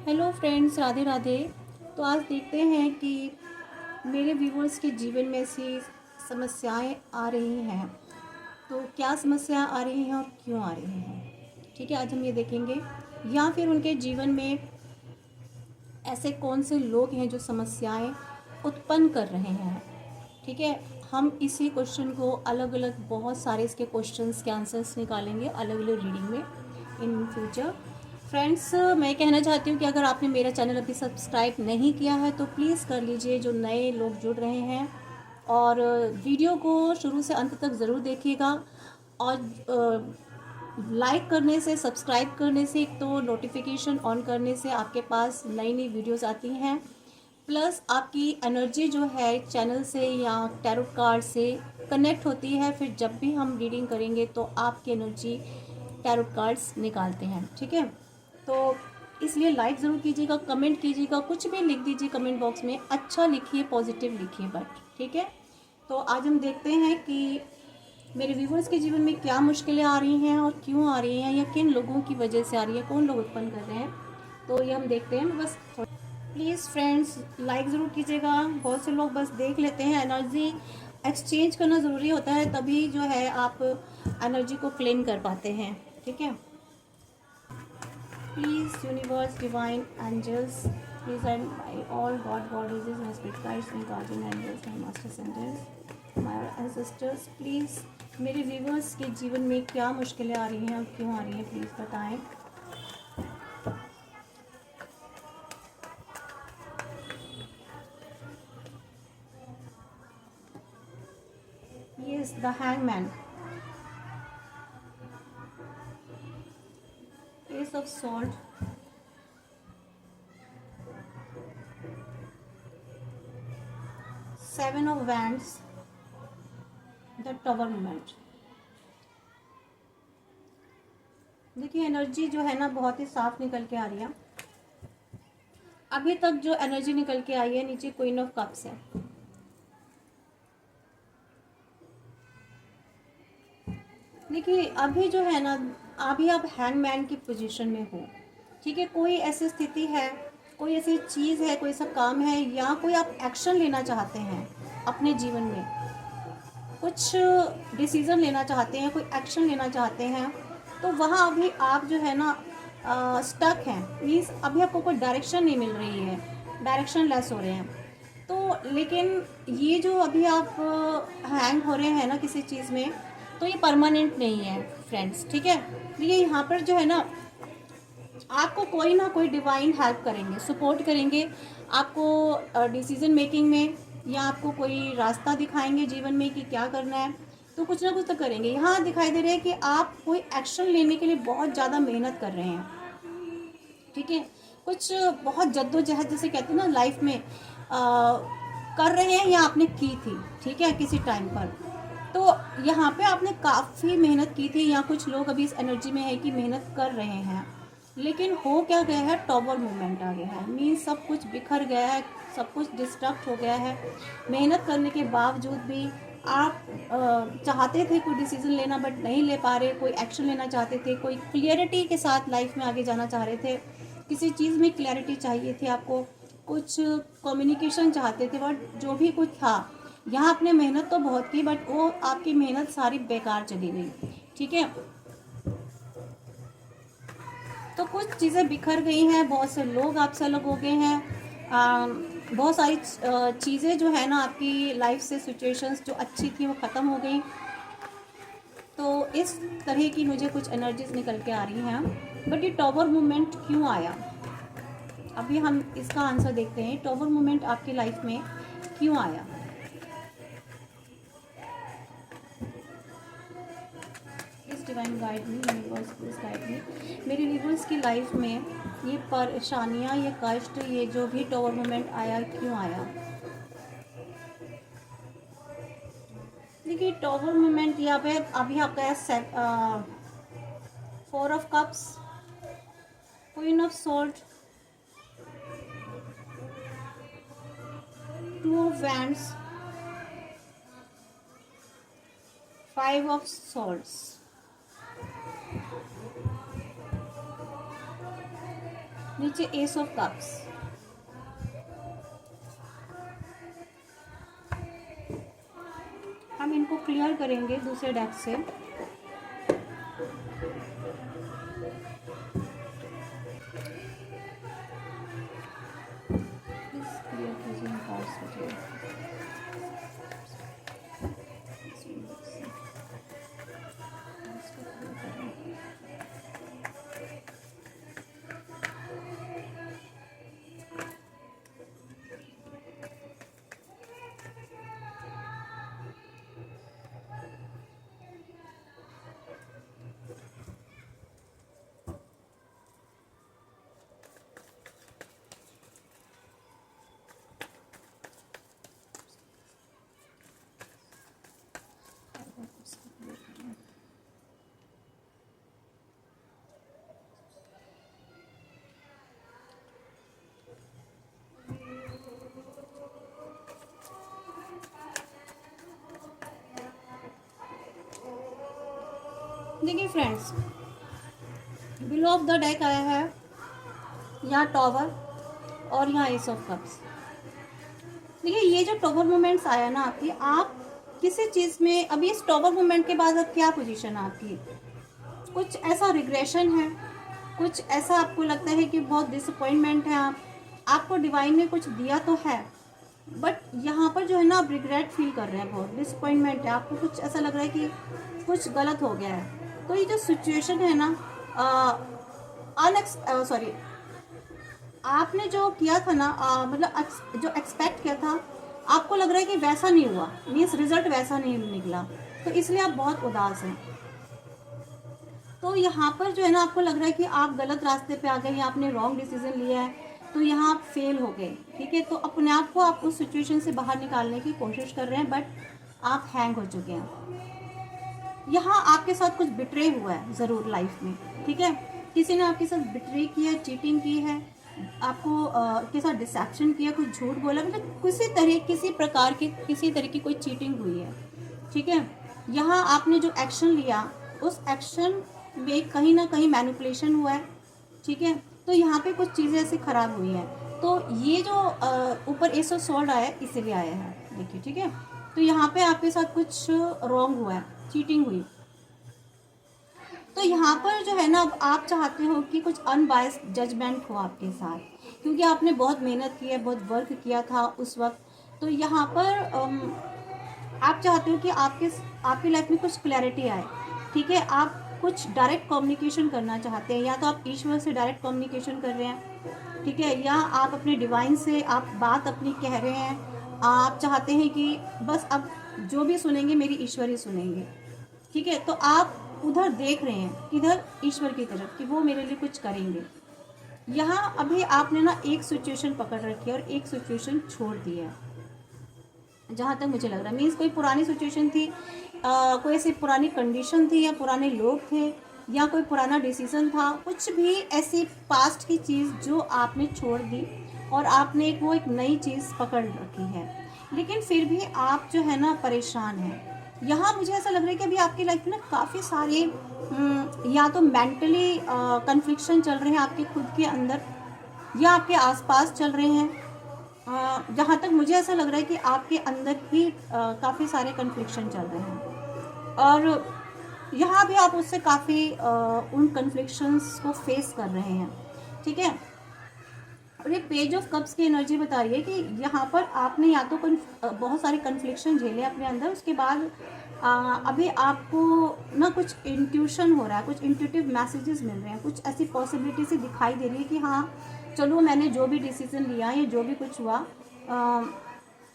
Hello friends, Radhe Radhe. तो आज देखते हैं कि मेरे व्यूवर्स के जीवन में ऐसी समस्याएं आ रही हैं, तो क्या समस्या आ रही हैं और क्यों आ रही हैं। ठीक है, आज हम ये देखेंगे, या फिर उनके जीवन में ऐसे कौन से लोग हैं जो समस्याएं उत्पन्न कर रहे हैं। ठीक है, हम इसी क्वेश्चन को अलग अलग बहुत सारे इसके क्वेश्चंस के आंसर्स निकालेंगे अलग अलग रीडिंग में इन फ्यूचर। फ्रेंड्स, मैं कहना चाहती हूँ कि अगर आपने मेरा चैनल अभी सब्सक्राइब नहीं किया है तो प्लीज़ कर लीजिए, जो नए लोग जुड़ रहे हैं। और वीडियो को शुरू से अंत तक ज़रूर देखिएगा। और लाइक करने से, सब्सक्राइब करने से, एक तो नोटिफिकेशन ऑन करने से आपके पास नई नई वीडियोस आती हैं। प्लस आपकी एनर्जी जो है चैनल से या टैरो कार्ड से कनेक्ट होती है, फिर जब भी हम रीडिंग करेंगे तो आपकी एनर्जी टैरो कार्ड्स निकालते हैं। ठीक है, तो इसलिए लाइक ज़रूर कीजिएगा, कमेंट कीजिएगा, कुछ भी लिख दीजिए कमेंट बॉक्स में, अच्छा लिखिए, पॉजिटिव लिखिए बट। ठीक है, तो आज हम देखते हैं कि मेरे व्यूवर्स के जीवन में क्या मुश्किलें आ रही हैं और क्यों आ रही हैं, या किन लोगों की वजह से आ रही है, कौन लोग उत्पन्न कर रहे हैं। तो ये हम देखते हैं। बस प्लीज़ फ्रेंड्स लाइक ज़रूर कीजिएगा। बहुत से लोग बस देख लेते हैं, एनर्जी एक्सचेंज करना ज़रूरी होता है, तभी जो है आप एनर्जी को क्लेम कर पाते हैं। ठीक है, please universe, divine angels, present by all God goddesses, my spirit guides, my guardian angels, my master angels, my ancestors, please मेरे व्यूवर्स के जीवन में क्या मुश्किलें आ रही हैं और क्यों आ रही हैं, प्लीज़ बताएं। Yes, the hangman, ace of sword, seven of wands, the tower moment। देखिए, एनर्जी जो है ना बहुत ही साफ निकल के आ रही है। अभी तक जो एनर्जी निकल के आई है, नीचे क्वीन ऑफ कप्स है। देखिए, अभी जो है ना, अभी आप हैंगमैन की पोजीशन में हो। ठीक है, कोई ऐसी स्थिति है, कोई ऐसी चीज़ है, कोई ऐसा काम है, या कोई आप एक्शन लेना चाहते हैं अपने जीवन में, कुछ डिसीज़न लेना चाहते हैं, कोई एक्शन लेना चाहते हैं, तो वहाँ अभी आप जो है ना स्टक हैं। मीन्स अभी आपको कोई डायरेक्शन नहीं मिल रही है, डायरेक्शन लेस हो रहे हैं। तो लेकिन ये जो अभी आप हैंग हो रहे हैं ना किसी चीज़ में, तो ये परमानेंट नहीं है फ्रेंड्स। ठीक है, ये यहाँ पर जो है ना, आपको कोई ना कोई डिवाइन हेल्प करेंगे, सपोर्ट करेंगे आपको डिसीजन मेकिंग में, या आपको कोई रास्ता दिखाएंगे जीवन में कि क्या करना है। तो कुछ ना कुछ तो करेंगे। यहाँ दिखाई दे रहा है कि आप कोई एक्शन लेने के लिए बहुत ज़्यादा मेहनत कर रहे हैं। ठीक है, कुछ बहुत जद्दोजहद जिसे कहते हैं ना लाइफ में कर रहे हैं, या आपने की थी। ठीक है, किसी टाइम पर तो यहाँ पे आपने काफ़ी मेहनत की थी, या कुछ लोग अभी इस एनर्जी में है कि मेहनत कर रहे हैं, लेकिन हो क्या गया है, टॉवर मूवमेंट आ गया है। मीन्स सब कुछ बिखर गया है, सब कुछ डिस्ट्रक्ट हो गया है। मेहनत करने के बावजूद भी आप चाहते थे कोई डिसीजन लेना बट नहीं ले पा रहे, कोई एक्शन लेना चाहते थे, कोई क्लियरिटी के साथ लाइफ में आगे जाना चाह रहे थे, किसी चीज़ में क्लैरिटी चाहिए थी आपको, कुछ कम्युनिकेशन चाहते थे, बट जो भी कुछ था, यहाँ आपने मेहनत तो बहुत की बट वो आपकी मेहनत सारी बेकार चली गई। ठीक है, तो कुछ चीज़ें बिखर गई हैं, बहुत से लोग आपसे अलग हो गए हैं। बहुत सारी चीज़ें जो है ना आपकी लाइफ से, सिचुएशंस जो अच्छी थी वो ख़त्म हो गई। तो इस तरह की मुझे कुछ एनर्जीज निकल के आ रही हैं। बट ये टॉवर मूवमेंट क्यों आया, अभी हम इसका आंसर देखते हैं। टॉवर मूवमेंट आपकी लाइफ में क्यों आया। Please divine guide me, universe please guide मी। मेरे व्यूवर्स की लाइफ में ये परेशानियाँ, ये कष्ट, ये जो भी टॉवर मूवमेंट आया, क्यों आया। देखिए, टॉवर मूवमेंट यहाँ पे अभी आपका है four of cups, queen of sword, two of wands, five of swords. नीचे एस ऑफ कप्स, हम इनको क्लियर करेंगे दूसरे डेक से। क्लियर कीजिए इन कार्ड्स को। देखिए friends, below of the deck आया है यहाँ टॉवर और यहाँ एस ऑफ कप्स। देखिए ये जो टॉवर मोमेंट्स आया ना आपकी, आप किसी चीज़ में अभी इस टॉवर मोमेंट के बाद अब क्या पोजीशन है आपकी, कुछ ऐसा रिग्रेशन है, कुछ ऐसा आपको लगता है कि बहुत डिसअपॉइंटमेंट है, आपको डिवाइन ने कुछ दिया तो है, बट यहाँ पर जो है ना आप रिग्रेट फील कर रहे हैं, बहुत डिसअपॉइंटमेंट है, आपको कुछ ऐसा लग रहा है कि कुछ गलत हो गया है। तो ये जो सिचुएशन है ना, सॉरी, आपने जो किया था ना, मतलब जो एक्सपेक्ट किया था, आपको लग रहा है कि वैसा नहीं हुआ, मीन्स रिजल्ट वैसा नहीं निकला, तो इसलिए आप बहुत उदास हैं। तो यहाँ पर जो है ना आपको लग रहा है कि आप गलत रास्ते पे आ गए या आपने रॉन्ग डिसीजन लिया है, तो यहाँ आप फेल हो गए। ठीक है, तो अपने आप को आप उस सिचुएशन से बाहर निकालने की कोशिश कर रहे हैं, बट आप हैंग हो चुके हैं। यहाँ आपके साथ कुछ बिट्रे हुआ है ज़रूर लाइफ में। ठीक है, किसी ने आपके साथ बिट्रे किया, चीटिंग की है, आपको के साथ डिसेप्शन किया, कुछ झूठ बोला, मतलब किसी तरह की कोई चीटिंग हुई है। ठीक है, यहाँ आपने जो एक्शन लिया, उस एक्शन में कहीं ना कहीं मैनिपुलेशन हुआ है। ठीक है, तो यहाँ पे कुछ चीज़ें ऐसी ख़राब हुई हैं। तो ये जो ऊपर एस ऑफ स्वॉर्ड आया है, इसीलिए आया है, देखिए। ठीक है, तो यहाँ पे आपके साथ कुछ रॉन्ग हुआ है, चीटिंग हुई। तो यहाँ पर जो है ना, अब आप चाहते हो कि कुछ अनबायस्ड जजमेंट हो आपके साथ, क्योंकि आपने बहुत मेहनत की है, बहुत वर्क किया था उस वक्त। तो यहाँ पर आप चाहते हो कि आपकी लाइफ में कुछ क्लैरिटी आए। ठीक है, आप कुछ डायरेक्ट कम्युनिकेशन करना चाहते हैं, या तो आप ईश्वर से डायरेक्ट कम्युनिकेशन कर रहे हैं, ठीक है, या आप अपने डिवाइन से आप बात अपनी कह रहे हैं। आप चाहते हैं कि बस अब जो भी सुनेंगे मेरी ईश्वर ही सुनेंगे। ठीक है, तो आप उधर देख रहे हैं, किधर, ईश्वर की तरफ, कि वो मेरे लिए कुछ करेंगे। यहाँ अभी आपने ना एक सिचुएशन पकड़ रखी है और एक सिचुएशन छोड़ दी है, जहाँ तक मुझे लग रहा है। मीन्स कोई पुरानी सिचुएशन थी, कोई ऐसी पुरानी कंडीशन थी, या पुराने लोग थे, या कोई पुराना डिसीजन था, कुछ भी ऐसी पास्ट की चीज़ जो आपने छोड़ दी और आपने एक नई चीज़ पकड़ रखी है। लेकिन फिर भी आप जो है ना परेशान हैं। यहाँ मुझे ऐसा लग रहा है कि अभी आपकी लाइफ में ना काफ़ी सारे या तो मेंटली कन्फ्लिक्शन चल रहे हैं आपके खुद के अंदर, या आपके आसपास चल रहे हैं। जहाँ तक मुझे ऐसा लग रहा है कि आपके अंदर ही काफ़ी सारे कन्फ्लिक्शन चल रहे हैं, और यहाँ भी आप उससे काफ़ी उन कन्फ्लिक्शंस को फेस कर रहे हैं। ठीक है, और ये पेज ऑफ कप्स की एनर्जी बता रही है कि यहाँ पर आपने या तो बहुत सारे कन्फ्लिक्शन झेले अपने अंदर, उसके बाद अभी आपको ना कुछ इंट्यूशन हो रहा है, कुछ इंट्यूटिव मैसेजेस मिल रहे हैं, कुछ ऐसी पॉसिबिलिटी सी दिखाई दे रही है कि हाँ चलो, मैंने जो भी डिसीजन लिया या जो भी कुछ हुआ,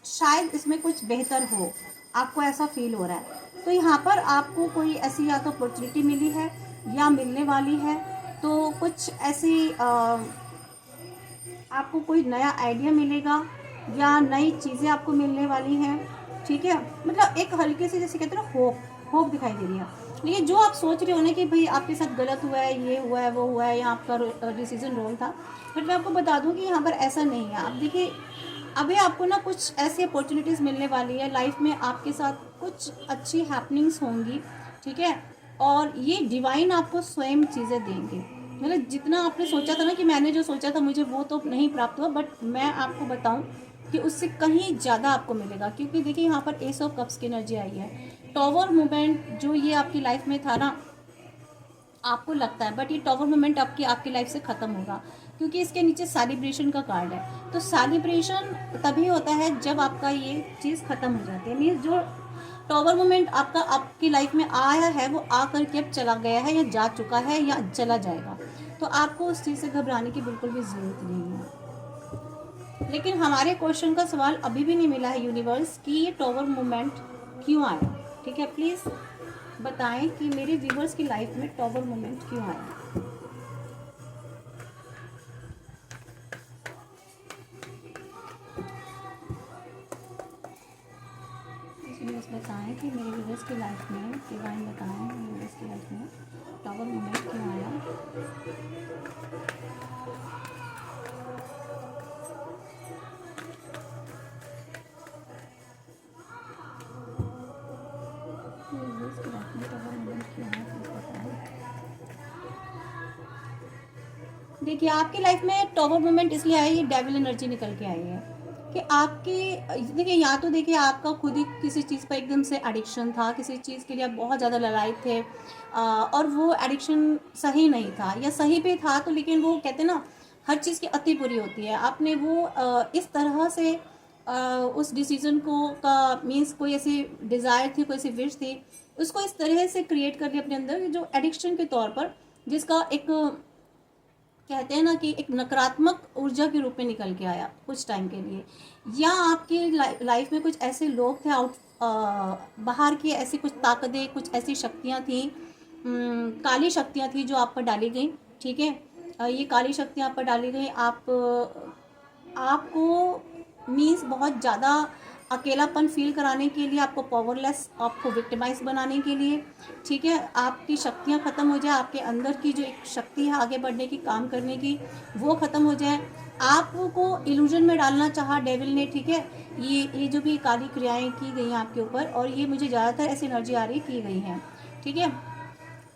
शायद इसमें कुछ बेहतर हो, आपको ऐसा फील हो रहा है। तो यहाँ पर आपको कोई ऐसी या तो अपॉर्चुनिटी मिली है या मिलने वाली है, तो कुछ ऐसी आपको कोई नया आइडिया मिलेगा या नई चीज़ें आपको मिलने वाली हैं। ठीक है, मतलब एक हल्की सी, जैसे कहते हैं ना, होप दिखाई दे रही है। लेकिन जो आप सोच रहे हो ना कि भाई आपके साथ गलत हुआ है, ये हुआ है, वो हुआ है, या आपका डिसीजन रॉन्ग था, बट मैं आपको बता दूं कि यहाँ पर ऐसा नहीं है। आप देखिए, अभी आपको ना कुछ ऐसी अपॉर्चुनिटीज़ मिलने वाली है लाइफ में, आपके साथ कुछ अच्छी हैपनिंग्स होंगी। ठीक है, और ये डिवाइन आपको स्वयं चीज़ें देंगे। मतलब जितना आपने सोचा था ना कि मैंने जो सोचा था मुझे वो तो नहीं प्राप्त हुआ, बट मैं आपको बताऊं कि उससे कहीं ज़्यादा आपको मिलेगा। क्योंकि देखिए यहाँ पर एस ऑफ कप्स की एनर्जी आई है। टॉवर मूवमेंट जो ये आपकी लाइफ में था ना, आपको लगता है, बट ये टॉवर मोमेंट आपकी आपकी लाइफ से ख़त्म होगा। क्योंकि इसके नीचे सेलिब्रेशन का कार्ड है। तो सेलिब्रेशन तभी होता है जब आपका ये चीज़ ख़त्म हो जाती है। मीन्स जो टॉवर मोमेंट आपका आपकी लाइफ में आया है वो आ करके अब चला गया है या जा चुका है या चला जाएगा। तो आपको उस चीज़ से घबराने की बिल्कुल भी ज़रूरत नहीं है। लेकिन हमारे क्वेश्चन का सवाल अभी भी नहीं मिला है यूनिवर्स कि ये टॉवर मोमेंट क्यों आया। ठीक है, प्लीज़ बताएं कि मेरे व्यूवर्स की लाइफ में टॉवर मोमेंट क्यों आया। यूनिवर्स बताएं कि मेरे व्यूवर्स की लाइफ में, डिवाइन बताएं मेरे व्यूवर्स की लाइफ में टॉवर मोमेंट क्यों आया। व्यूवर्स की लाइफ में टॉवर मोमेंट क्यों आया, प्लीज बताएं। देखिए आपकी लाइफ में टॉवर मोमेंट इसलिए आई, डेविल एनर्जी निकल के आई है कि आपकी, देखिए या तो देखिए आपका खुद ही किसी चीज़ पर एकदम से एडिक्शन था, किसी चीज़ के लिए आप बहुत ज़्यादा ललायत थे, और वो एडिक्शन सही नहीं था या सही भी था तो, लेकिन वो कहते हैं ना हर चीज़ की अति बुरी होती है। आपने वो इस तरह से उस डिसीजन को का मीन्स कोई ऐसी डिज़ायर थी, कोई ऐसी विश थी, उसको इस तरह से क्रिएट कर लिया अपने अंदर जो एडिक्शन के तौर पर, जिसका एक कहते हैं ना कि एक नकारात्मक ऊर्जा के रूप में निकल के आया कुछ टाइम के लिए। या आपकी लाइफ में कुछ ऐसे लोग थे बाहर की ऐसी कुछ ताकतें, कुछ ऐसी शक्तियाँ थी, काली शक्तियाँ थी जो आप पर डाली गई। ठीक है, ये काली शक्तियाँ आप पर डाली गई, आपको मीन्स बहुत ज़्यादा अकेलापन फील कराने के लिए, आपको पावरलेस, आपको विक्टिमाइज बनाने के लिए। ठीक है, आपकी शक्तियाँ ख़त्म हो जाए, आपके अंदर की जो एक शक्ति है आगे बढ़ने की, काम करने की, वो ख़त्म हो जाए। आपको इल्यूजन में डालना चाहा डेविल ने। ठीक है, ये जो भी काली क्रियाएं की गई हैं आपके ऊपर, और ये मुझे ज़्यादातर ऐसी एनर्जी आ रही की गई हैं। ठीक है,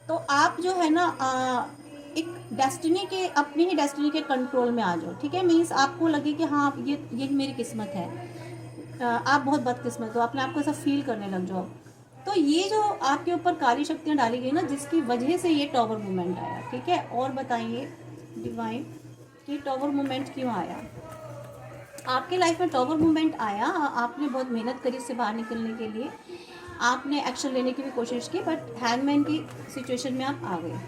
तो आप जो है ना एक डेस्टिनी के, अपनी ही डेस्टिनी के कंट्रोल में आ जाओ। ठीक है, मीन्स आपको लगे कि हाँ ये मेरी किस्मत है, आप बहुत बदकिस्मत हो, अपने आप को ऐसा फील करने लग जाओ। तो ये जो आपके ऊपर काली शक्तियाँ डाली गई ना, जिसकी वजह से ये टॉवर मूवमेंट आया। ठीक है, और बताइए डिवाइन कि टॉवर मूवमेंट क्यों आया। आपके लाइफ में टॉवर मूवमेंट आया, आपने बहुत मेहनत करी इससे बाहर निकलने के लिए, आपने एक्शन लेने की भी कोशिश की, बट हैंगमैन की सिचुएशन में आप आ गए।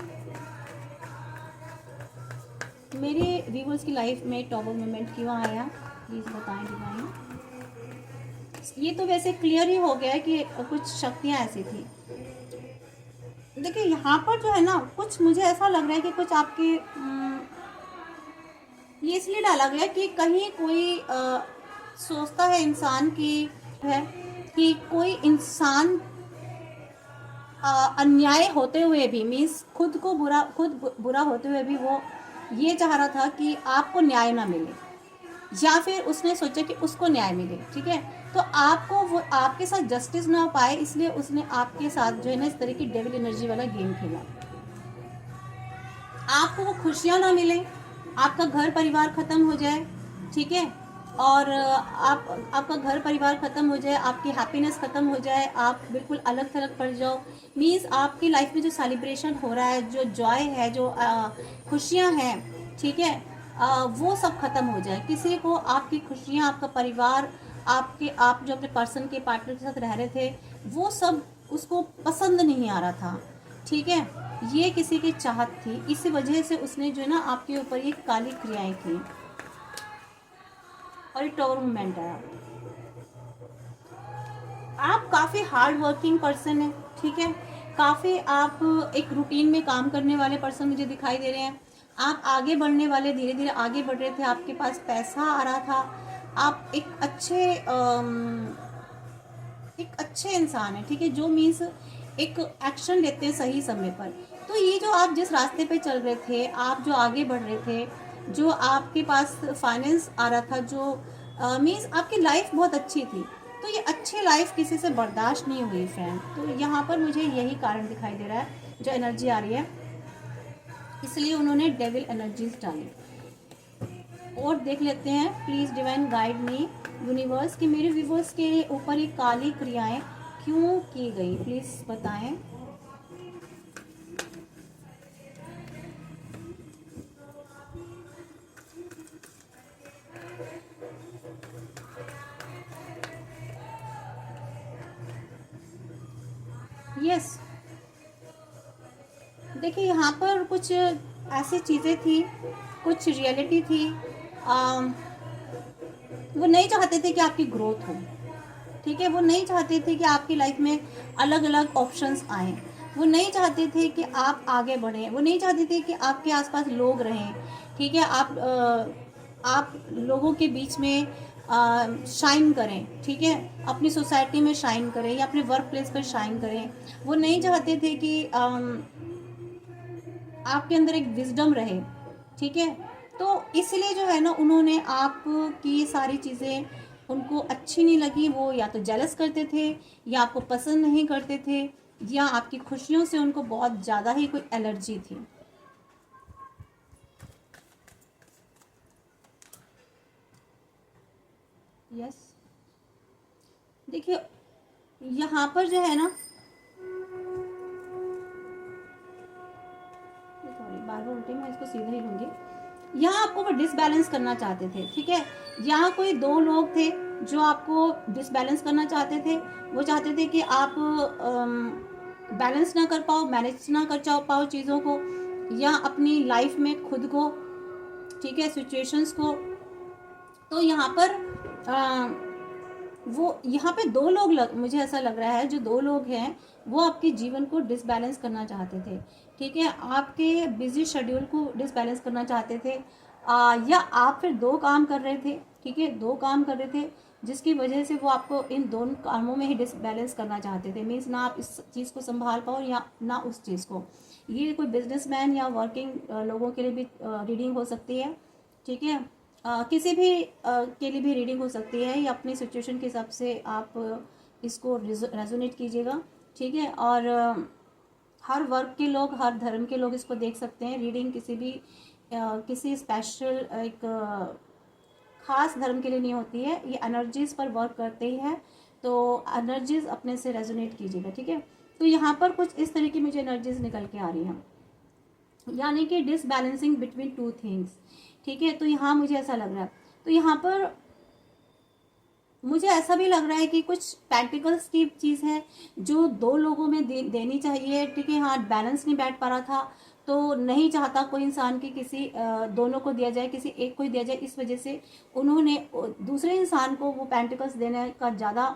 मेरे व्यूअर्स की लाइफ में टॉवर मूवमेंट क्यों आया, प्लीज़ बताएं डिवाइन। ये तो वैसे क्लियर ही हो गया है कि कुछ शक्तियाँ ऐसी थी। देखिए यहाँ पर जो है ना, कुछ मुझे ऐसा लग रहा है कि कुछ आपके ये इसलिए डाला गया कि कहीं कोई सोचता है इंसान की है कि कोई इंसान अन्याय होते हुए भी, मीन्स खुद बुरा होते हुए भी वो ये चाह रहा था कि आपको न्याय ना मिले, या फिर उसने सोचा कि उसको न्याय मिले। ठीक है, तो आपको वो आपके साथ जस्टिस ना हो पाए, इसलिए उसने आपके साथ जो है ना इस तरह की डेविल एनर्जी वाला गेम खेला। आपको वो खुशियाँ ना मिले, आपका घर परिवार ख़त्म हो जाए। ठीक है, और आपका घर परिवार ख़त्म हो जाए, आपकी हैप्पीनेस ख़त्म हो जाए, आप बिल्कुल अलग थलग पड़ जाओ। मीन्स आपकी लाइफ में जो सेलिब्रेशन हो रहा है, जो जॉय है, जो खुशियाँ हैं, ठीक है, वो सब ख़त्म हो जाए। किसी को आपकी खुशियाँ, आपका परिवार, आप जो अपने पर्सन के पार्टनर के साथ रह रहे थे, वो सब उसको पसंद नहीं आ रहा था। ठीक है, ये किसी की चाहत थी, इसी वजह से उसने जो है ना आपके ऊपर ये काली क्रियाएं की और एक टॉवर मूवमेंट आया। आप काफ़ी हार्ड वर्किंग पर्सन हैं। ठीक है, काफ़ी आप एक रूटीन में काम करने वाले पर्सन मुझे दिखाई दे रहे हैं। आप आगे बढ़ने वाले, धीरे धीरे आगे बढ़ रहे थे, आपके पास पैसा आ रहा था, आप एक अच्छे इंसान हैं। ठीक है, जो मीन्स एक एक्शन लेते हैं सही समय पर। तो ये जो आप जिस रास्ते पे चल रहे थे, आप जो आगे बढ़ रहे थे, जो आपके पास फाइनेंस आ रहा था, जो मीन्स आपकी लाइफ बहुत अच्छी थी, तो ये अच्छी लाइफ किसी से बर्दाश्त नहीं हुई फ्रेंड। तो यहाँ पर मुझे यही कारण दिखाई दे रहा है, जो एनर्जी आ रही है इसलिए उन्होंने डेविल एनर्जीज डाली। और देख लेते हैं, please divine guide me universe, कि मेरे व्यूवर्स के ऊपर ये काली क्रियाएं क्यों की गई, प्लीज़ बताएं। यस, देखिए यहाँ पर कुछ ऐसी चीज़ें थी, कुछ रियलिटी थी। वो नहीं चाहते थे कि आपकी ग्रोथ हो, ठीक है। वो नहीं चाहते थे कि आपकी लाइफ में अलग अलग ऑप्शंस आएँ। वो नहीं चाहते थे कि आप आगे बढ़ें। वो नहीं चाहते थे कि आपके आसपास लोग रहें, ठीक है। आप लोगों के बीच में शाइन करें, ठीक है। अपनी सोसाइटी में शाइन करें या अपने वर्क प्लेस पर शाइन करें। वो नहीं चाहते थे कि आपके अंदर एक विजडम रहे, ठीक है। तो इसलिए जो है ना, उन्होंने आपकी सारी चीज़ें उनको अच्छी नहीं लगी। वो या तो जेलस करते थे, या आपको पसंद नहीं करते थे, या आपकी खुशियों से उनको बहुत ज़्यादा ही कोई एलर्जी थी। यस, देखिए यहाँ पर जो है ना, सॉरी बार बार उल्टी, मैं इसको सीधा ही लूँगी। यहाँ आपको वो डिसबैलेंस करना चाहते थे, ठीक है। यहाँ कोई दो लोग थे जो आपको डिसबैलेंस करना चाहते थे। वो चाहते थे कि आप बैलेंस ना कर पाओ, मैनेज ना कर पाओ चीज़ों को, या अपनी लाइफ में खुद को, ठीक है, सिचुएशंस को। तो यहाँ पर वो यहाँ पे दो लोग मुझे ऐसा लग रहा है, जो दो लोग हैं वो आपके जीवन को डिसबैलेंस करना चाहते थे, ठीक है। आपके बिजी शेड्यूल को डिसबैलेंस करना चाहते थे, या आप फिर दो काम कर रहे थे, ठीक है, दो काम कर रहे थे, जिसकी वजह से वो आपको इन दोनों कामों में ही डिसबैलेंस करना चाहते थे। मीन्स ना आप इस चीज़ को संभाल पाओ, या ना उस चीज़ को। ये कोई बिजनेसमैन या वर्किंग लोगों के लिए भी रीडिंग हो सकती है, ठीक है। किसी भी के लिए भी रीडिंग हो सकती है, या अपनी सिचुएशन के हिसाब से आप इसको रेजोनेट कीजिएगा, ठीक है। और हर वर्ग के लोग, हर धर्म के लोग इसको देख सकते हैं। रीडिंग किसी भी किसी स्पेशल एक ख़ास धर्म के लिए नहीं होती है। ये एनर्जीज़ पर वर्क करते ही है, तो एनर्जीज़ अपने से रेजोनेट कीजिएगा, ठीक है। तो यहाँ पर कुछ इस तरह की मुझे एनर्जीज़ निकल के आ रही हैं, यानी कि डिसबैलेंसिंग बिटवीन टू थिंग्स, ठीक है। तो यहाँ मुझे ऐसा लग रहा है। तो यहाँ पर मुझे ऐसा भी लग रहा है कि कुछ प्रैक्टिकल्स की चीज़ है जो दो लोगों में देनी चाहिए, ठीक है। हाँ, बैलेंस नहीं बैठ पा रहा था, तो नहीं चाहता कोई इंसान की किसी दोनों को दिया जाए, किसी एक को ही दिया जाए। इस वजह से उन्होंने दूसरे इंसान को वो पेंटिकल्स देने का ज़्यादा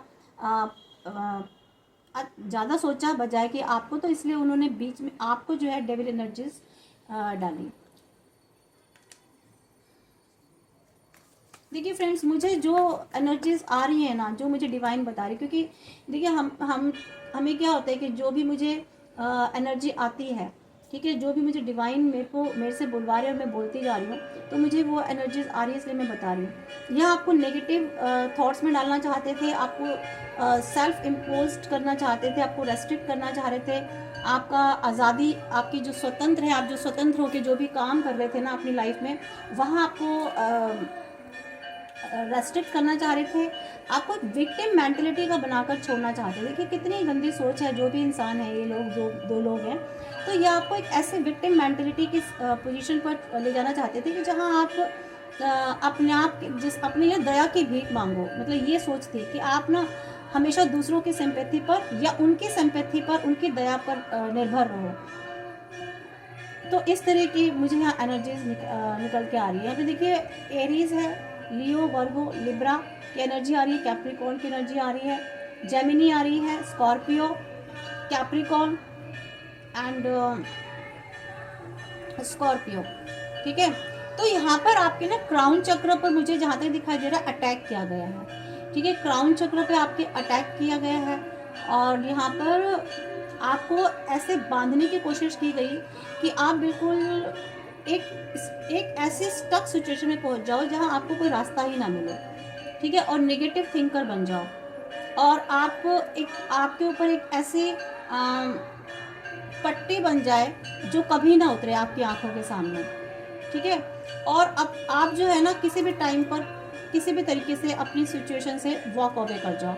सोचा बजाय कि आपको। तो इसलिए उन्होंने बीच में आपको जो है डेविल एनर्जीज डाली। देखिए फ्रेंड्स, मुझे जो एनर्जीज आ रही है ना, जो मुझे डिवाइन बता रही, क्योंकि देखिए हमें क्या होता है कि जो भी मुझे एनर्जी आती है, ठीक है, जो भी मुझे डिवाइन मेरे से बुलवा रहे और मैं बोलती जा रही हूँ, तो मुझे वो एनर्जीज आ रही है, इसलिए मैं बता रही हूँ। यह आपको नेगेटिव थॉट्स में डालना चाहते थे, आपको सेल्फ इम्पोज करना चाहते थे, आपको रेस्ट्रिक्ट करना चाह रहे थे। आपका आज़ादी, आपकी जो स्वतंत्र है, आप जो स्वतंत्र होकर जो भी काम कर रहे थे ना अपनी लाइफ में, वहाँ आपको रेस्ट्रिक्ट करना चाह रहे थे। आपको विक्टिम मेंटेलिटी का बनाकर छोड़ना चाहते थे। देखिए कितनी गंदी सोच है, जो भी इंसान है, ये लोग जो दो लोग हैं, तो ये आपको एक ऐसे विक्टिम मेंटेलिटी की पोजीशन पर ले जाना चाहते थे कि जहां आप अपने आप अपने लिए दया की भीख मांगो। मतलब ये सोच थी कि आप ना हमेशा दूसरों की सिंपैथी पर या उनकी सिंपैथी पर, उनकी दया पर निर्भर रहो। तो इस तरह की मुझे यहाँ एनर्जीज निकल के आ रही है। यहाँ पे देखिए एरीज है, लियो, वर्गो, लिब्रा की एनर्जी आ रही है, कैप्रिकॉर्न की एनर्जी आ रही है, जेमिनी आ रही है, स्कॉर्पियो, कैप्रिकॉर्न एंड स्कॉर्पियो, ठीक है। तो यहाँ पर आपके ना क्राउन चक्र पर मुझे जहाँ तक दिखाई दे रहा है अटैक किया गया है, ठीक है। क्राउन चक्र पे आपके अटैक किया गया है, और यहाँ पर आपको ऐसे बांधने की कोशिश की गई कि आप बिल्कुल एक ऐसी स्टक सिचुएशन में पहुंच जाओ जहां आपको कोई रास्ता ही ना मिले, ठीक है, और नेगेटिव थिंकर बन जाओ। और आपको एक आपके ऊपर एक ऐसी पट्टी बन जाए जो कभी ना उतरे आपकी आंखों के सामने, ठीक है। और अब आप जो है ना किसी भी टाइम पर किसी भी तरीके से अपनी सिचुएशन से वॉक अवे कर जाओ,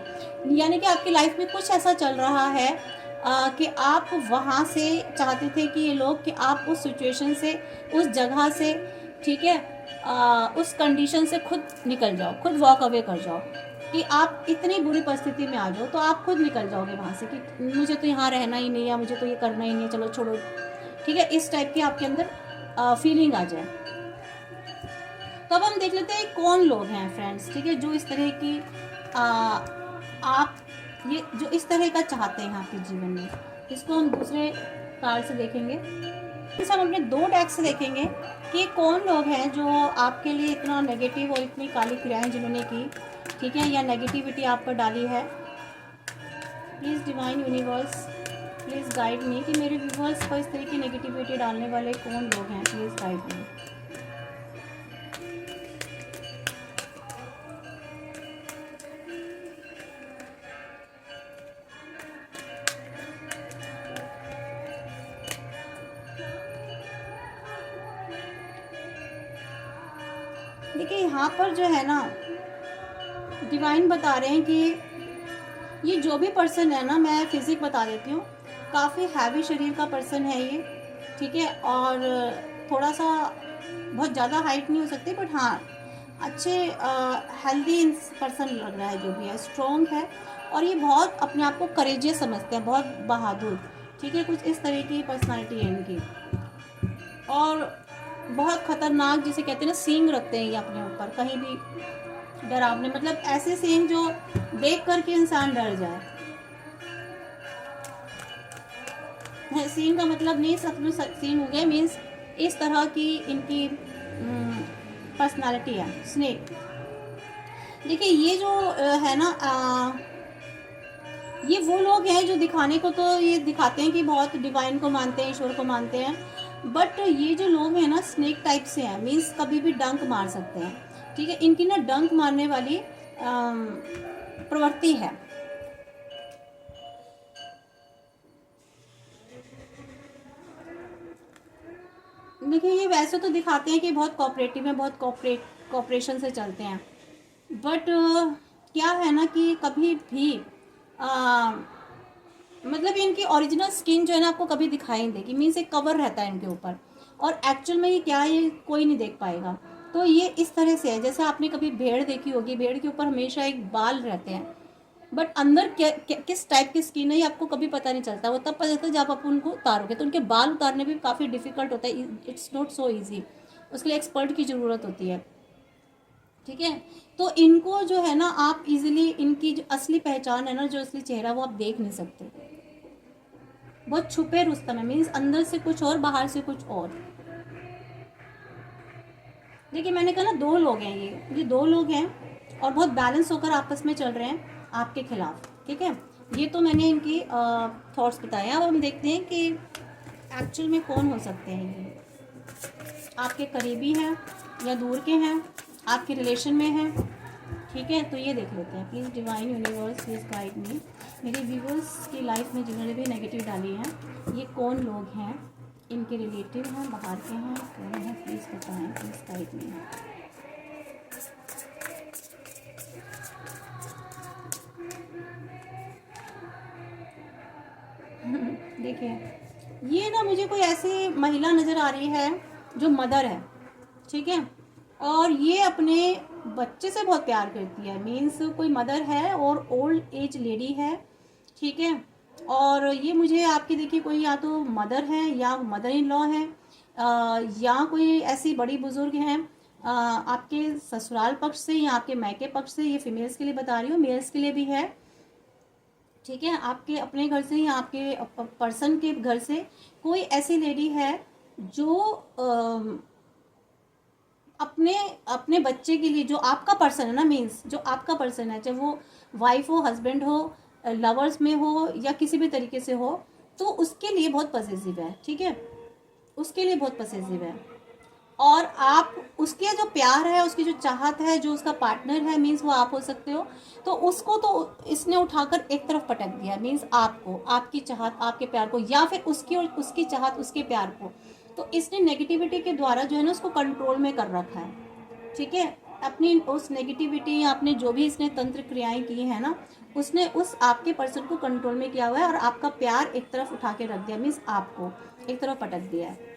यानी कि आपकी लाइफ में कुछ ऐसा चल रहा है कि आप वहाँ से चाहते थे कि ये लोग कि आप उस सिचुएशन से, उस जगह से, ठीक है, उस कंडीशन से खुद निकल जाओ, खुद वॉक अवे कर जाओ, कि आप इतनी बुरी परिस्थिति में आ जाओ तो आप खुद निकल जाओगे वहाँ से कि मुझे तो यहाँ रहना ही नहीं है, मुझे तो ये करना ही नहीं है, चलो छोड़ो, ठीक है, इस टाइप की आपके अंदर फीलिंग आ जाए। तो अब हम देख लेते हैं कौन लोग हैं फ्रेंड्स, ठीक है, जो इस तरह की आप ये जो इस तरह का चाहते हैं आपके जीवन में। इसको हम दूसरे कार्ड से देखेंगे, इस हम अपने 2 डेक से देखेंगे कि कौन लोग हैं जो आपके लिए इतना नेगेटिव और इतनी काली क्रियाएं जिन्होंने की, ठीक है, या नेगेटिविटी आप पर डाली है। Please divine universe please guide me कि मेरे व्यूवर्स को इस तरह की नेगेटिविटी डालने वाले कौन लोग हैं, प्लीज़ गाइड मी। देखिए यहाँ पर जो है ना डिवाइन बता रहे हैं कि ये जो भी पर्सन है ना, मैं फिजिक बता देती हूँ, काफ़ी हैवी शरीर का पर्सन है ये, ठीक है, और थोड़ा सा बहुत ज़्यादा हाइट नहीं हो सकती, बट हाँ अच्छे हेल्दी पर्सन लग रहा है, जो भी है स्ट्रॉन्ग है, और ये बहुत अपने आप को करेजियस समझते हैं, बहुत बहादुर, ठीक है, कुछ इस तरह की पर्सनालिटी है इनकी, और बहुत खतरनाक जिसे कहते हैं ना सींग रखते हैं ये अपने ऊपर, कहीं भी डरावने, मतलब ऐसे सींग जो देख करके इंसान डर जाए। सींग का मतलब नहीं सब में सींग हो गया, मीन्स इस तरह की इनकी पर्सनालिटी है। स्नेक, देखिए ये जो है ना ये वो लोग हैं जो दिखाने को तो ये दिखाते हैं कि बहुत डिवाइन को मानते हैं, ईश्वर को मानते हैं, बट ये जो लोग हैं ना स्नेक टाइप से हैं, मीन्स कभी भी डंक मार सकते हैं, ठीक है, इनकी ना डंक मारने वाली प्रवृत्ति है। देखिए ये वैसे तो दिखाते हैं कि बहुत कोऑपरेटिव है, बहुत कोऑपरेशन से चलते हैं, बट क्या है ना कि कभी भी मतलब इनकी ओरिजिनल स्किन जो है ना आपको कभी दिखाई नहीं देगी, मीन्स एक कवर रहता है इनके ऊपर, और एक्चुअल में ये क्या है ये कोई नहीं देख पाएगा। तो ये इस तरह से है जैसे आपने कभी भेड़ देखी होगी, भेड़ के ऊपर हमेशा एक बाल रहते हैं, बट अंदर किस टाइप की स्किन है ये आपको कभी पता नहीं चलता, वो तब पता चलता है जब आप उनको उतारोगे, तो उनके बाल उतारने भी काफ़ी डिफिकल्ट होता है, इट्स नॉट सो ईजी, उसके लिए एक्सपर्ट की ज़रूरत होती है, ठीक है। तो इनको जो है ना आप इजीली इनकी जो असली पहचान है ना, जो असली चेहरा वो आप देख नहीं सकते, बहुत छुपे रुस्तम है, मीन्स अंदर से कुछ और बाहर से कुछ और। देखिए मैंने कहा ना 2 लोग हैं, ये 2 लोग हैं और बहुत बैलेंस होकर आपस में चल रहे हैं आपके खिलाफ, ठीक है। ये तो मैंने इनकी थॉट्स बताए। अब हम देखते हैं कि एक्चुअल में कौन हो सकते हैं ये, आपके करीबी हैं या दूर के हैं, आपके रिलेशन में हैं, ठीक है। तो ये देख लेते हैं, please divine universe please guide मी, मेरे व्यूवर्स की लाइफ में जिन्होंने भी नेगेटिव डाली हैं ये कौन लोग हैं, इनके रिलेटिव हैं, बाहर के हैं, कौन है, प्लीज़ बताएं, प्लीज़ गाइड मी। देखिए ये ना मुझे कोई ऐसी महिला नज़र आ रही है जो मदर है, ठीक है, और ये अपने बच्चे से बहुत प्यार करती है, मीन्स कोई मदर है और ओल्ड एज लेडी है, ठीक है। और ये मुझे आपकी देखिए कोई या तो मदर है या मदर इन लॉ है, या कोई ऐसी बड़ी बुजुर्ग हैं आपके ससुराल पक्ष से या आपके मायके पक्ष से, ये फीमेल्स के लिए बता रही हूँ, मेल्स के लिए भी है, ठीक है, आपके अपने घर से या आपके पर्सन के घर से कोई ऐसी लेडी है जो अपने अपने बच्चे के लिए, जो आपका पर्सन है ना, मीन्स जो आपका पर्सन है, चाहे वो वाइफ हो, हस्बैंड हो, लवर्स में हो या किसी भी तरीके से हो, तो उसके लिए बहुत पॉसेसिव है, ठीक है, उसके लिए बहुत पॉसेसिव है। और आप उसके जो प्यार है, उसकी जो चाहत है, जो उसका पार्टनर है, मीन्स वो आप हो सकते हो, तो उसको तो इसने उठाकर एक तरफ पटक दिया, मीन्स आपको, आपकी चाहत, आपके प्यार को, या फिर उसकी और उसकी चाहत, उसके प्यार को। तो इसने नेगेटिविटी के द्वारा जो है ना उसको कंट्रोल में कर रखा है, ठीक है। अपनी उस नेगेटिविटी या अपने जो भी इसने तंत्र क्रियाएं की है ना, उसने उस आपके पर्सन को कंट्रोल में किया हुआ है और आपका प्यार एक तरफ उठा के रख दिया, मीन्स आपको एक तरफ पटक दिया है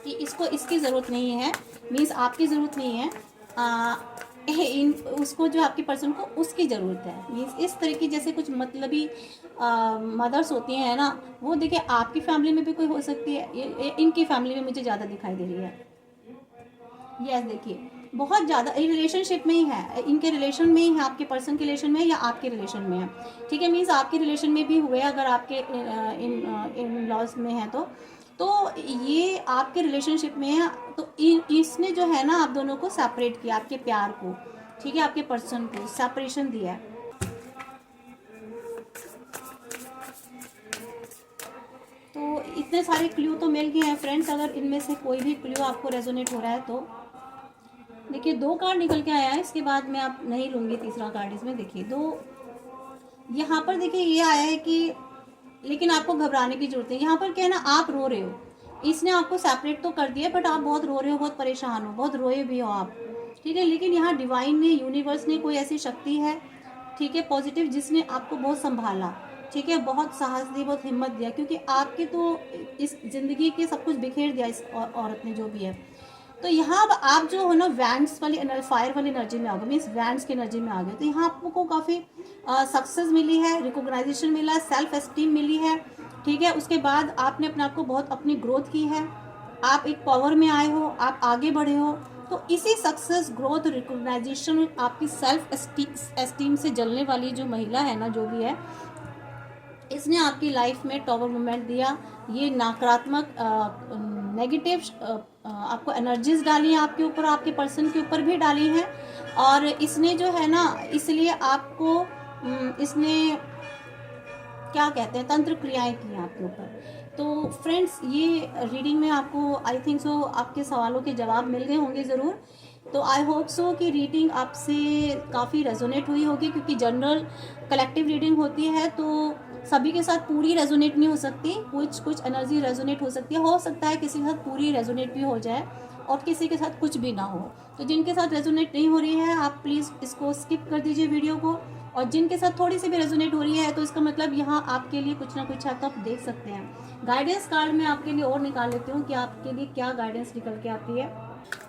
कि इसको इसकी ज़रूरत नहीं है, मीन्स आपकी ज़रूरत नहीं है, उसको जो आपके पर्सन को उसकी ज़रूरत है। मीन्स इस तरह की जैसे कुछ मतलबी मदर्स होती हैं ना, वो देखिए आपकी फैमिली में भी कोई हो सकती है, इनकी फैमिली में मुझे ज़्यादा दिखाई दे रही है। यस देखिए बहुत ज़्यादा रिलेशनशिप में ही है, इनके रिलेशन में ही है, आपके पर्सन के रिलेशन में है या आपके रिलेशन में है, ठीक है। मीन्स आपके रिलेशन में भी हुए अगर आपके इन लॉज में है तो ये आपके रिलेशनशिप में है, तो इसने जो है ना आप दोनों को सेपरेट किया, आपके प्यार को, ठीक है, आपके पर्सन को सेपरेशन दिया है। तो इतने सारे क्लू तो मिल गए हैं फ्रेंड्स, अगर इनमें से कोई भी क्लू आपको रेजोनेट हो रहा है तो देखिए 2 कार्ड निकल के आया है, इसके बाद मैं आप नहीं लूँगी तीसरा कार्ड इसमें। देखिए 2 यहाँ पर देखिए ये आया है कि लेकिन आपको घबराने की जरूरत है। यहाँ पर क्या है ना, आप रो रहे हो, इसने आपको सेपरेट तो कर दिया बट आप बहुत रो रहे हो, बहुत परेशान हो, बहुत रोए भी हो आप, ठीक है। लेकिन यहाँ डिवाइन ने, यूनिवर्स ने, कोई ऐसी शक्ति है, ठीक है, पॉजिटिव, जिसने आपको बहुत संभाला, ठीक है, बहुत साहस दी, बहुत हिम्मत दिया, क्योंकि आपके तो इस जिंदगी के सब कुछ बिखेर दिया इस औरत ने जो भी है। तो यहाँ अब आप जो हो ना वैंड्स वाली फायर वाली एनर्जी में आ गए, मीन्स वैंड्स की एनर्जी में आ गए, तो यहाँ आपको काफ़ी सक्सेस मिली है, रिकॉग्नाइजेशन मिला है, सेल्फ एस्टीम मिली है, ठीक है। उसके बाद आपने अपने आप को बहुत अपनी ग्रोथ की है, आप एक पावर में आए हो, आप आगे बढ़े हो। तो इसी सक्सेस, ग्रोथ, रिकॉग्नाइजेशन, आपकी सेल्फ एस्टीम से जलने वाली जो महिला है ना, जो भी है, इसने आपकी लाइफ में टॉवर मोमेंट दिया। ये नकारात्मक नेगेटिव आपको एनर्जीज डाली हैं आपके ऊपर, आपके पर्सन के ऊपर भी डाली हैं, और इसने जो है ना, इसलिए आपको इसने क्या कहते हैं तंत्र क्रियाएं की हैं आपके ऊपर। तो फ्रेंड्स ये रीडिंग में आपको आई थिंक सो आपके सवालों के जवाब मिल गए होंगे ज़रूर। तो आई होप सो कि रीडिंग आपसे काफ़ी रेजोनेट हुई होगी, क्योंकि जनरल कलेक्टिव रीडिंग होती है तो सभी के साथ पूरी रेजोनेट नहीं हो सकती, कुछ एनर्जी रेजोनेट हो सकती है, हो सकता है किसी के साथ पूरी रेजोनेट भी हो जाए और किसी के साथ कुछ भी ना हो। तो जिनके साथ रेजोनेट नहीं हो रही है आप प्लीज़ इसको स्किप कर दीजिए वीडियो को, और जिनके साथ थोड़ी सी भी रेजोनेट हो रही है तो इसका मतलब यहाँ आपके लिए कुछ ना कुछ है, तो आप देख सकते हैं। गाइडेंस कार्ड में आपके लिए और निकाल लेती हूँ कि आपके लिए क्या गाइडेंस निकल के आती है।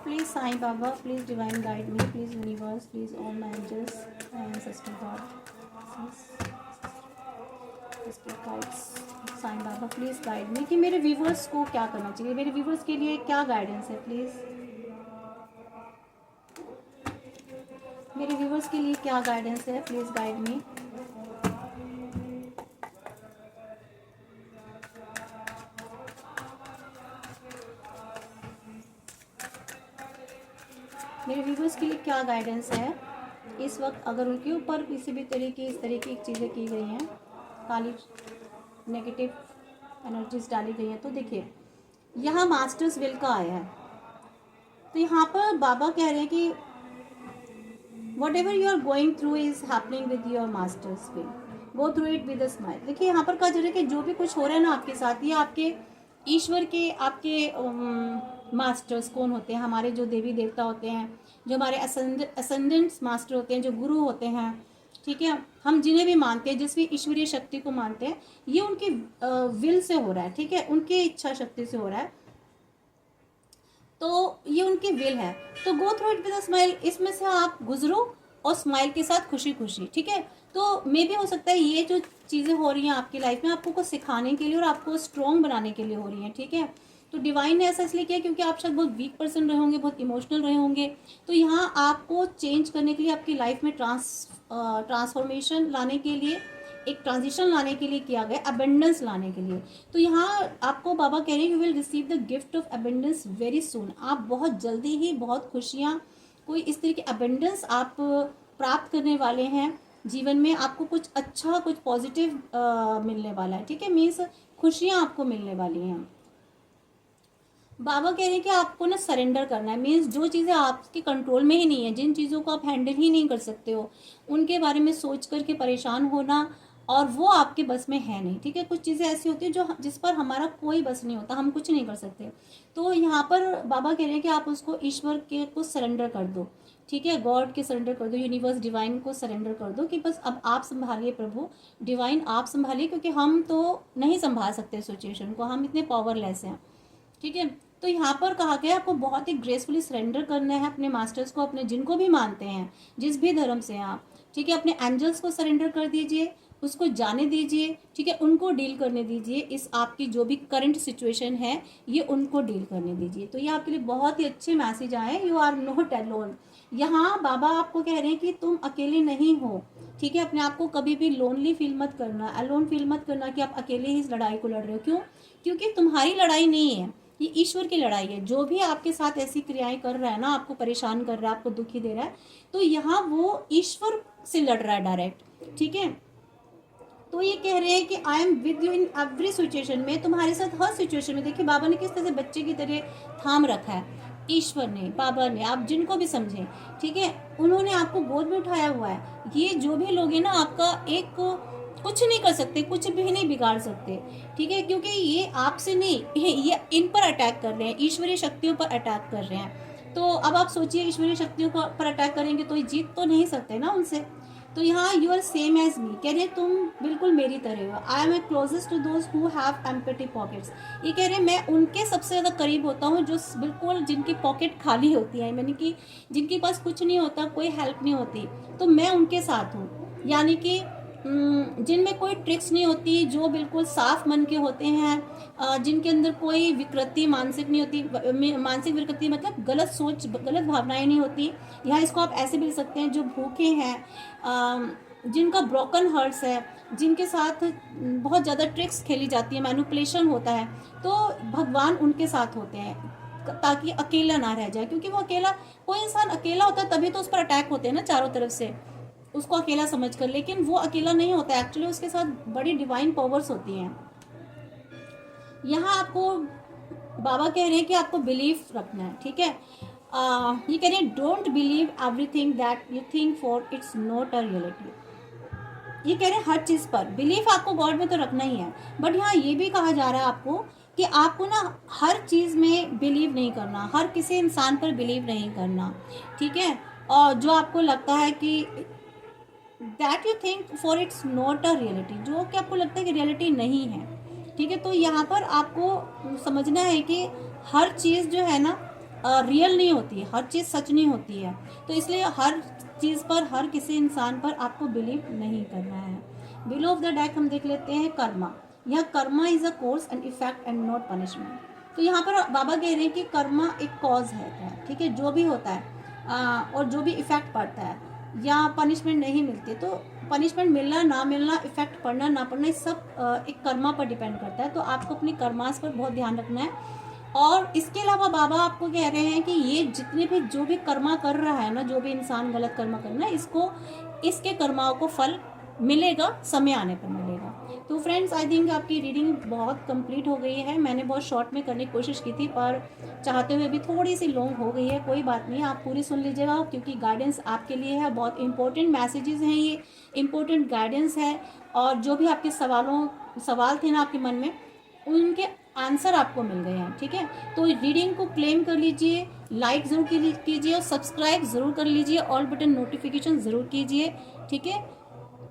Please Sai Baba, please divine guide me, please universe, please all my angels and sister god, Sai Baba please guide me कि मेरे व्यूवर्स को क्या करना चाहिए, मेरे व्यूवर्स के लिए क्या गाइडेंस है, प्लीज़ मेरे व्यूवर्स के लिए क्या गाइडेंस है, प्लीज़ गाइड मी। मेरे व्यूवर्स के लिए क्या गाइडेंस है इस वक्त, अगर उनके ऊपर किसी भी तरीके इस तरह की चीज़ें की गई हैं, काली नेगेटिव एनर्जीज डाली गई हैं। तो देखिए यहाँ मास्टर्स विल का आया है, तो यहाँ पर बाबा कह रहे हैं कि whatever you are going through is happening with your master's will, go through it with a smile. देखिए यहाँ पर कहा जा रहा है कि जो भी कुछ हो रहा है ना आपके साथ, ये आपके ईश्वर के, आपके मास्टर्स कौन होते हैं, हमारे जो देवी देवता होते हैं, जो हमारे असेंडेंट्स मास्टर होते हैं, जो गुरु होते हैं, ठीक है, हम जिन्हें भी मानते हैं, जिस भी ईश्वरीय शक्ति को मानते हैं, ये उनकी विल से हो रहा है, ठीक है, उनकी इच्छा शक्ति से हो रहा है, तो ये उनकी विल है। तो गो through it with a smile, इसमें से आप गुजरो और स्माइल के साथ खुशी खुशी, ठीक है। तो मे भी हो सकता है ये जो चीज़ें हो रही हैं आपकी लाइफ में आपको कुछ सिखाने के लिए और आपको स्ट्रॉन्ग बनाने के लिए हो रही हैं, ठीक है। तो डिवाइन ने ऐसा इसलिए किया क्योंकि आप शायद बहुत वीक पर्सन रहे होंगे, बहुत इमोशनल रहे होंगे, तो यहाँ आपको चेंज करने के लिए, आपकी लाइफ में ट्रांसफॉर्मेशन लाने के लिए, एक ट्रांजिशन लाने के लिए किया गया, अबेंडेंस लाने के लिए। तो यहाँ आपको बाबा कह रहे हैं you will receive the gift of abundance very soon, आप बहुत जल्दी ही बहुत खुशियाँ, कोई इस तरह की अबेंडेंस आप प्राप्त करने वाले हैं जीवन में, आपको कुछ अच्छा, कुछ पॉजिटिव मिलने वाला है, ठीक है, मीन्स खुशियाँ आपको मिलने वाली हैं। बाबा कह रहे हैं कि आपको ना सरेंडर करना है, मीन्स जो चीज़ें आपके कंट्रोल में ही नहीं है, जिन चीज़ों को आप हैंडल ही नहीं कर सकते हो, उनके बारे में सोच करके परेशान होना, और वो आपके बस में है नहीं। ठीक है, कुछ चीज़ें ऐसी होती है जो जिस पर हमारा कोई बस नहीं होता, हम कुछ नहीं कर सकते। तो यहाँ पर बाबा कह रहे हैं कि आप उसको ईश्वर के को सरेंडर कर दो। ठीक है, गॉड के सरेंडर कर दो, यूनिवर्स डिवाइन को सरेंडर कर दो कि बस अब आप संभालिए प्रभु, डिवाइन आप संभालिए, क्योंकि हम तो नहीं संभाल सकते सिचुएशन को, हम इतने पावरलेस हैं। ठीक है, तो यहाँ पर कहा गया आपको बहुत ही ग्रेसफुली सरेंडर करना है अपने मास्टर्स को, अपने जिनको भी मानते हैं, जिस भी धर्म से हैं आप। ठीक है, अपने एंजल्स को सरेंडर कर दीजिए, उसको जाने दीजिए। ठीक है, उनको डील करने दीजिए, इस आपकी जो भी करंट सिचुएशन है ये उनको डील करने दीजिए। तो ये आपके लिए बहुत ही अच्छे मैसेज आए, यू आर नॉट अलोन। यहाँ बाबा आपको कह रहे हैं कि तुम अकेले नहीं हो। ठीक है, अपने आप को कभी भी लोनली फील मत करना, अलोन फील मत करना कि आप अकेले ही इस लड़ाई को लड़ रहे हो। क्यों? क्योंकि तुम्हारी लड़ाई नहीं है, ये ईश्वर की लड़ाई है। जो भी आपके साथ ऐसी क्रियाएं कर रहा है ना, आपको परेशान कर रहा है, आपको दुखी दे रहा है, तो यहाँ वो ईश्वर से लड़ रहा है डायरेक्ट। ठीक है, तो ये कह रहे हैं कि I am with you in every situation में, तुम्हारे साथ हर सिचुएशन में। देखिए बाबा ने किस तरह से बच्चे की तरह थाम रखा है, ईश्वर ने, बाबा ने, आप जिनको भी समझें। ठीक है, उन्होंने आपको गोद में उठाया हुआ है। ये जो भी लोग हैं ना, आपका एक कुछ नहीं कर सकते, कुछ भी नहीं बिगाड़ सकते। ठीक है, क्योंकि ये आपसे नहीं, ये इन पर अटैक कर रहे हैं, ईश्वरीय शक्तियों पर अटैक कर रहे हैं। तो अब आप सोचिए, ईश्वरीय शक्तियों पर अटैक करेंगे तो जीत तो नहीं सकते ना उनसे। तो यहाँ you are same as me, कह रहे हैं तुम बिल्कुल मेरी तरह हो। I am a closest to those who have empty pockets. ये कह रहे हैं मैं उनके सबसे ज़्यादा करीब होता हूँ जो बिल्कुल जिनकी पॉकेट खाली होती है, यानी कि जिनके पास कुछ नहीं होता, कोई हेल्प नहीं होती, तो मैं उनके साथ हूँ। यानी कि जिनमें कोई ट्रिक्स नहीं होती, जो बिल्कुल साफ मन के होते हैं, जिनके अंदर कोई विकृति मानसिक नहीं होती, मानसिक विकृति मतलब गलत सोच, गलत भावनाएं नहीं होती। यहाँ इसको आप ऐसे भी लिख सकते हैं, जो भूखे हैं, जिनका ब्रोकन हर्ट्स है, जिनके साथ बहुत ज़्यादा ट्रिक्स खेली जाती है, मैनिपुलेशन होता है, तो भगवान उनके साथ होते हैं ताकि अकेला ना रह जाए। क्योंकि वो अकेला, कोई इंसान अकेला होता है तभी तो उस पर अटैक होते हैं ना चारों तरफ से, उसको अकेला समझकर, लेकिन वो अकेला नहीं होता, एक्चुअली उसके साथ बड़ी डिवाइन पावर्स होती हैं। यहाँ आपको बाबा कह रहे हैं कि आपको बिलीफ रखना है। ठीक है, ये कह रहे हैं don't believe everything that you think for its not a reality. ये कह रहे हैं हर चीज़ पर बिलीफ आपको गॉड में तो रखना ही है, बट यहाँ ये भी कहा जा रहा है आपको कि आपको ना हर चीज़ में बिलीव नहीं करना, हर किसी इंसान पर बिलीव नहीं करना। ठीक है, और जो आपको लगता है कि that you think for its not a reality, जो कि आपको लगता है कि रियलिटी नहीं है। ठीक है, तो यहाँ पर आपको समझना है कि हर चीज़ जो है ना रियल नहीं होती है, हर चीज़ सच नहीं होती है। तो इसलिए हर चीज़ पर, हर किसी इंसान पर आपको बिलीव नहीं करना है। बिलो ऑफ द डेक हम देख लेते हैं कर्मा। यह Karma is a course and effect and not punishment. तो यहाँ पर बाबा कह रहे हैं कि कर्मा एक कॉज है। ठीक है, जो भी होता है और जो भी इफेक्ट पड़ता है या पनिशमेंट नहीं मिलती, तो पनिशमेंट मिलना ना मिलना, इफेक्ट पड़ना ना पड़ना, इस सब एक कर्मा पर डिपेंड करता है। तो आपको अपनी कर्मास पर बहुत ध्यान रखना है। और इसके अलावा बाबा आपको कह रहे हैं कि ये जितने भी जो भी कर्मा कर रहा है ना, जो भी इंसान गलत कर्मा करना है, इसको, इसके कर्माओं को फल मिलेगा, समय आने पर मिलेगा। तो फ्रेंड्स, आई थिंक आपकी रीडिंग बहुत कंप्लीट हो गई है। मैंने बहुत शॉर्ट में करने की कोशिश की थी, पर चाहते हुए भी थोड़ी सी लॉन्ग हो गई है। कोई बात नहीं, आप पूरी सुन लीजिएगा, क्योंकि गाइडेंस आपके लिए है। बहुत इंपॉर्टेंट मैसेजेस हैं ये, इंपॉर्टेंट गाइडेंस है। और जो भी आपके सवाल थे ना आपके मन में, उनके आंसर आपको मिल गए हैं। ठीक है, तो रीडिंग को क्लेम कर लीजिए, लाइक ज़रूर कीजिए और सब्सक्राइब ज़रूर कर लीजिए, ऑल बटन नोटिफिकेशन ज़रूर कीजिए। ठीक है,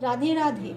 राधे राधे।